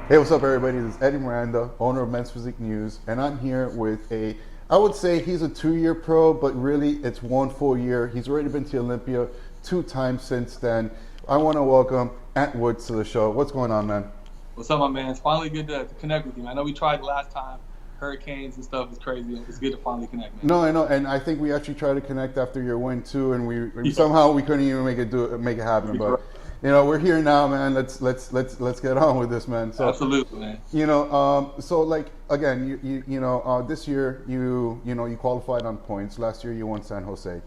Hey, what's up, everybody? This is Eddie Miranda, owner of Men's Physique News, and I'm here with I would say he's a 2-year pro, but really it's 1 full year. He's already been to Olympia 2 times since then. I want to welcome Ant Woods to the show. What's going on, man? What's up, my man? It's finally good to connect with you, man. I know we tried last time. Hurricanes and stuff is crazy. It's good to finally connect, man. No, I know, and I think we actually tried to connect after your win too, and we Yeah. somehow we couldn't even make it happen. But we're here now, man. Let's get on with this, man. So Absolutely, man. so like again, this year you qualified on points. Last year you won San Jose.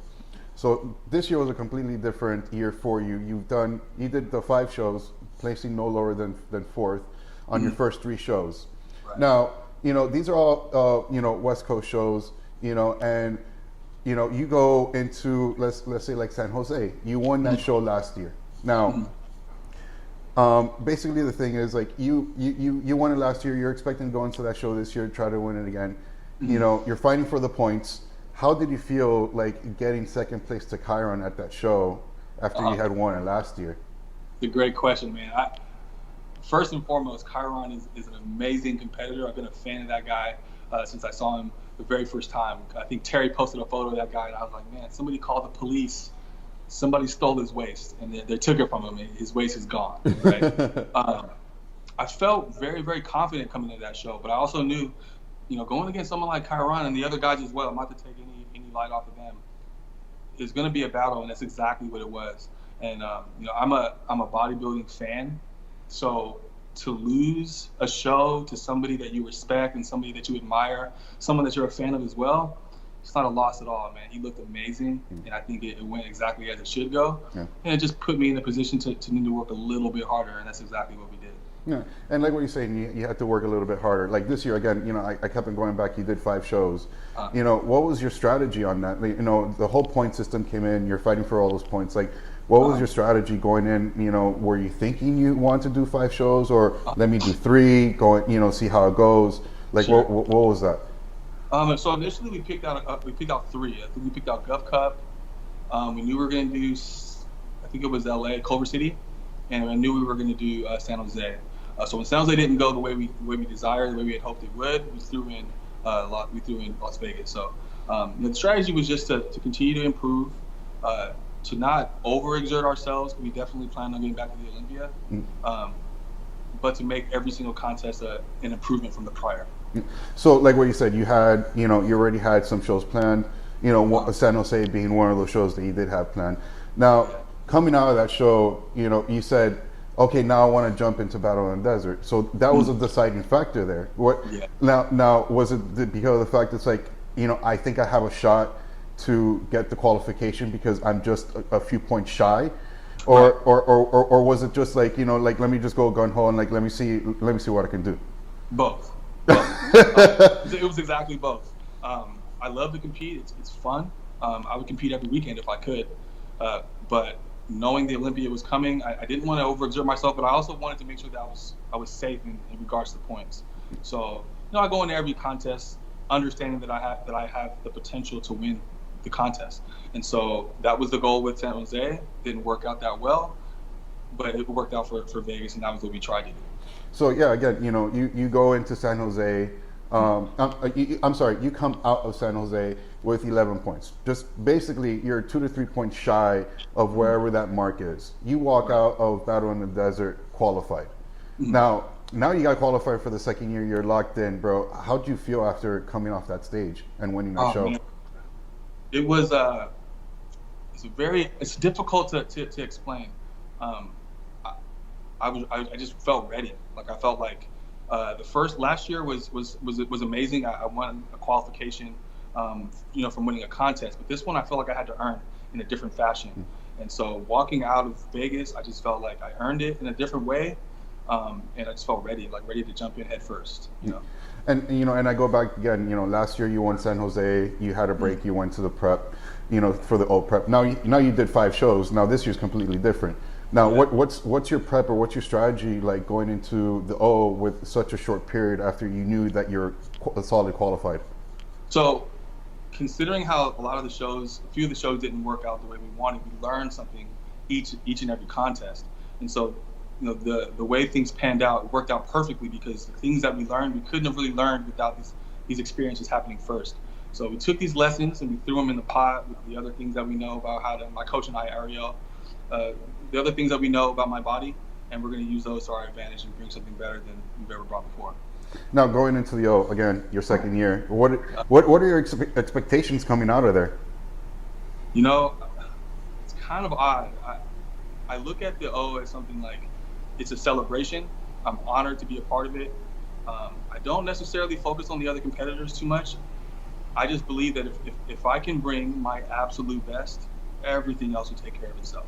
So this year was a completely different year for you. You did the 5 shows, placing no lower than fourth on your first 3 shows. Right. Now, these are all West Coast shows, and you go into let's say like San Jose. You won that show last year. Now, basically the thing is like you won it last year. You're expecting to go into that show this year, try to win it again. You're fighting for the points. How did you feel like getting second place to Chiron at that show after you had won it last year? It's a great question, man. First and foremost, Chiron is an amazing competitor. I've been a fan of that guy since I saw him the very first time. I think Terry posted a photo of that guy, and I was like, man, somebody called the police. Somebody stole his waist, and they took it from him, and his waist is gone. Right? I felt very, very confident coming into that show, but I also knew, going against someone like Chiron and the other guys as well, I'm not to take any light off of them, it's going to be a battle, and that's exactly what it was. And I'm a bodybuilding fan, so to lose a show to somebody that you respect and somebody that you admire, someone that you're a fan of as well, it's not a loss at all, man. He looked amazing, and I think it went exactly as it should go. Yeah. And it just put me in a position to need to work a little bit harder, and that's exactly what we did. Yeah, and like what you're saying, you had to work a little bit harder. Like this year, again, I kept on going back. You did 5 shows. What was your strategy on that? The whole point system came in. You're fighting for all those points. Like, what was your strategy going in? Were you thinking you want to do 5 shows, or let me do 3, see how it goes? Like, sure. what was that? So initially we picked out 3. I think we picked out Gulf Cup. We knew we were going to do, I think it was LA, Culver City, and I knew we were going to do San Jose. So when San Jose didn't go the way we desired, the way we had hoped it would, we threw in Las Vegas. So the strategy was just to continue to improve, to not overexert ourselves. We definitely planned on getting back to the Olympia, but to make every single contest an improvement from the prior. So, like what you said, you already had some shows planned. San Jose being one of those shows that you did have planned. Now, coming out of that show, you said, okay, now I want to jump into Battle in the Desert. So that was a deciding factor there. What? Yeah. Now, was it because of the fact it's like, I think I have a shot to get the qualification because I'm just a few points shy, or was it just like like let me just go gun ho and like let me see what I can do? Both. It was exactly both. I love to compete. It's fun. I would compete every weekend if I could. But knowing the Olympia was coming, I didn't want to overexert myself, but I also wanted to make sure that I was safe in regards to points. So I go into every contest understanding that I have the potential to win the contest. And so that was the goal with San Jose. Didn't work out that well, but it worked out for Vegas, and that was what we tried to do. So yeah, again, you go into San Jose. I'm sorry, you come out of San Jose with 11 points. Just basically, you're 2 to 3 points shy of wherever that mark is. You walk out of Battle in the Desert qualified. Now you got qualified for the second year. You're locked in, bro. How'd you feel after coming off that stage and winning that show? Man. It was it's difficult to explain. I just felt ready. Like I felt like last year was amazing. I won a qualification, from winning a contest. But this one I felt like I had to earn in a different fashion. And so walking out of Vegas, I just felt like I earned it in a different way, and I just felt ready to jump in head first. And and I go back again. Last year you won San Jose. You had a break. You went to the prep. For the old prep. Now you did 5 shows. Now this year's completely different. Now, what's your prep or what's your strategy like going into the O with such a short period after you knew that you're solid qualified? So, considering how a few of the shows didn't work out the way we wanted, we learned something each and every contest. And so, the way things panned out worked out perfectly, because the things that we learned, we couldn't have really learned without these experiences happening first. So we took these lessons and we threw them in the pot with the other things that we know about my coach and I, Ariel, the other things that we know about my body, and we're going to use those to our advantage and bring something better than we've ever brought before. Now, going into the O, again, your second year, what are your expectations coming out of there? It's kind of odd. I look at the O as something like it's a celebration. I'm honored to be a part of it. I don't necessarily focus on the other competitors too much. I just believe that if I can bring my absolute best, everything else will take care of itself.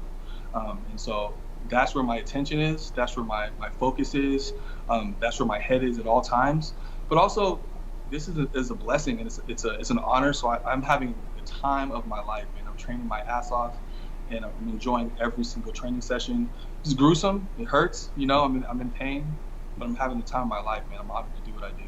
And so that's where my attention is. That's where my focus is. That's where my head is at all times. But also, this is a blessing, and it's an honor. So I'm having the time of my life, man. I'm training my ass off, and I'm enjoying every single training session. It's gruesome. It hurts. I'm in pain, but I'm having the time of my life, man. I'm honored to do what I do.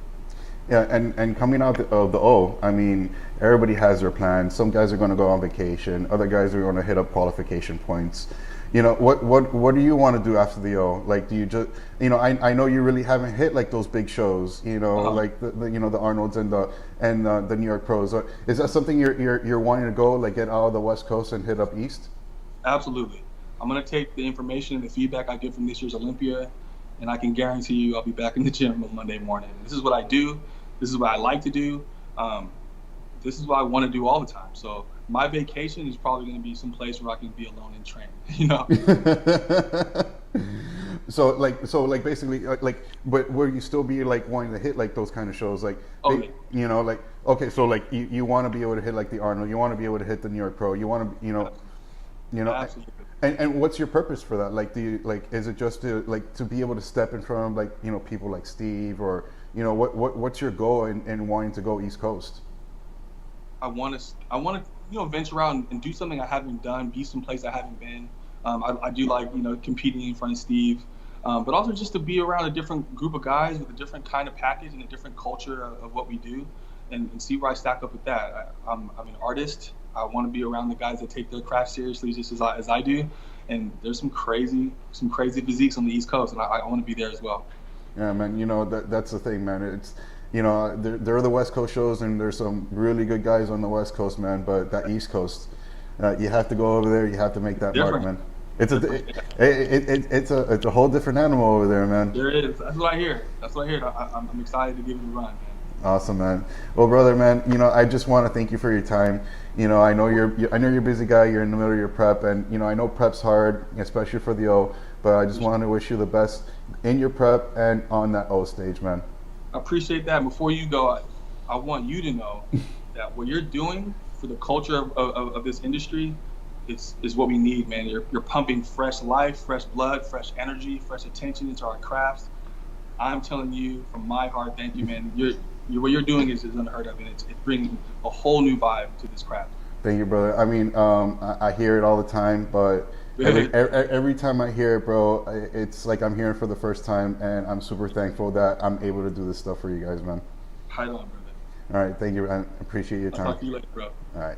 Yeah, and coming out of the O, I mean, everybody has their plans. Some guys are going to go on vacation. Other guys are going to hit up qualification points. What do you want to do after the O? Like, do you just, I know you really haven't hit like those big shows, like the Arnolds and the New York Pros. Is that something you're wanting to go, like, get out of the West Coast and hit up East? Absolutely. I'm going to take the information and the feedback I get from this year's Olympia, and I can guarantee you I'll be back in the gym on Monday morning. This is what I do. This is what I like to do. This is what I want to do all the time. So my vacation is probably going to be some place where I can be alone and train, So basically, but will you still be like wanting to hit like those kind of shows, like, okay, so like you want to be able to hit like the Arnold, you want to be able to hit the New York Pro, you want to, Absolutely. And what's your purpose for that? Like, is it just to be able to step in front of people like Steve, or what's your goal in wanting to go East Coast? I want to venture out and do something I haven't done, be someplace I haven't been. I do like competing in front of Steve, but also just to be around a different group of guys with a different kind of package and a different culture of what we do, and see where I stack up with that. I'm an artist. I want to be around the guys that take their craft seriously just as I do, and there's some crazy physiques on the East Coast, and I want to be there as well. Yeah, man. That's the thing, man. It's there are the West Coast shows, and there's some really good guys on the West Coast, man. But that East Coast, you have to go over there. You have to make that mark, man. It's a whole different animal over there, man. There it is. That's what I hear. I'm excited to give it a run, man. Awesome, man. Well, brother, man, I just want to thank you for your time. I know you're a busy guy. You're in the middle of your prep, and I know prep's hard, especially for the O. But I just want to wish you the best in your prep and on that O stage, man. I appreciate that. Before you go, I want you to know that what you're doing for the culture of this industry is what we need, man. You're pumping fresh life, fresh blood, fresh energy, fresh attention into our crafts. I'm telling you from my heart, thank you, man. What you're doing is unheard of, and it's bringing a whole new vibe to this craft. Thank you, brother. I mean, I hear it all the time, but every time I hear it, bro, it's like I'm hearing for the first time, and I'm super thankful that I'm able to do this stuff for you guys, man. Right on, brother. All right, thank you. I appreciate your time. I'll talk to you later, bro. All right.